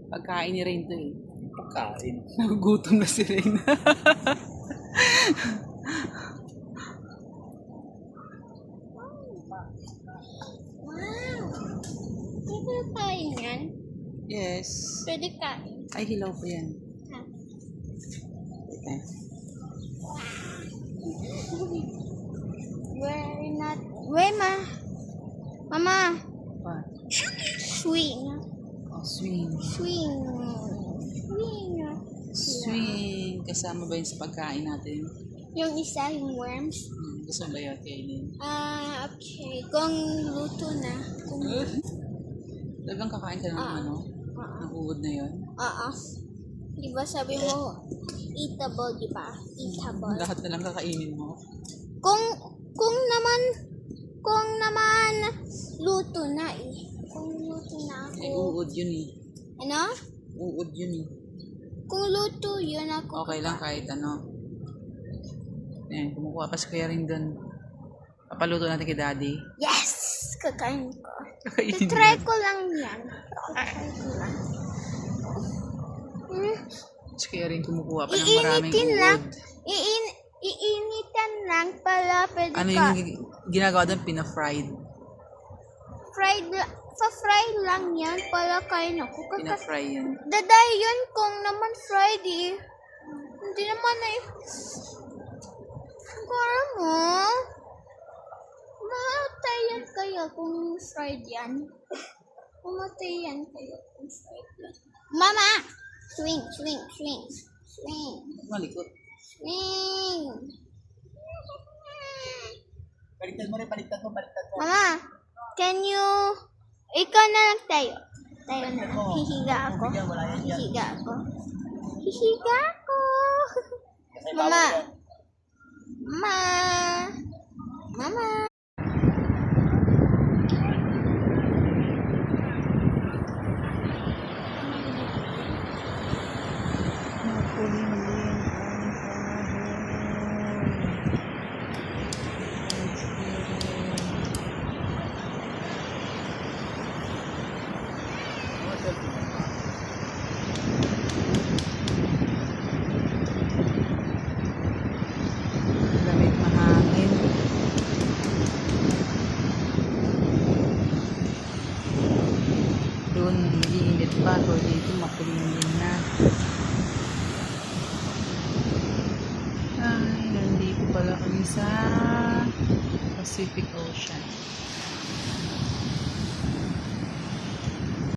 Pagkain ni Rain to eh. Pagkain. Nagugutom na si Rain. Wow! Pwede kain yan? Yes. Pwede kain. Ay, hilaw po yan. Ha? Okay. We're not... Wait, Mama! What? Swing. Oh, swing. Swing. Swing. Swing. Kasama ba yun sa pagkain natin? Yung isa, yung worms. Gusto mo ba yun kainin? Okay. Kung luto na. Kung... Talagang kakain ka ng ano? Ng uod na yun? Di ba sabi mo, eatable, di ba? Eatable. Lahat na lang kakainin mo. Kung naman luto na eh. Kung luto na ako. Eh, uod yun eh. Ano? Uod yun eh. Kung luto yun ako. Okay lang kahit ano. Ayan, kumukuha pa si Kuya Rin dun. Papaluto natin kay Daddy. Yes! Kakain ko. Kakainin Try mo. ko lang yan. Try ko lang. Si Kuya Rin kumukuha pa ng maraming Iinitin lang. uod. Iinitan lang pala. Pwede Ano ka. yung ginagawa doon? Pina-fried. Fry lang yan para kain ako. Pina-fry yun. Daday yun kung naman fried eh. Hindi naman eh. Para mo. Matayan kayo kung fried yan. Matayan kayo kung fried yan. Mama! Swing, swing, swing. Swing. Malikot. Swing. Baliktad mo rin, baliktad mo. Mama, can you... Ikaw na lang tayo. Tayo na lang. Hihiga ako. Hihiga ako. Hihiga ako. Mama. Mama. Lamig mahangin. Doon hindi init pa. So dito makulimlim na. Ay, nandito pala kami sa Pacific Ocean.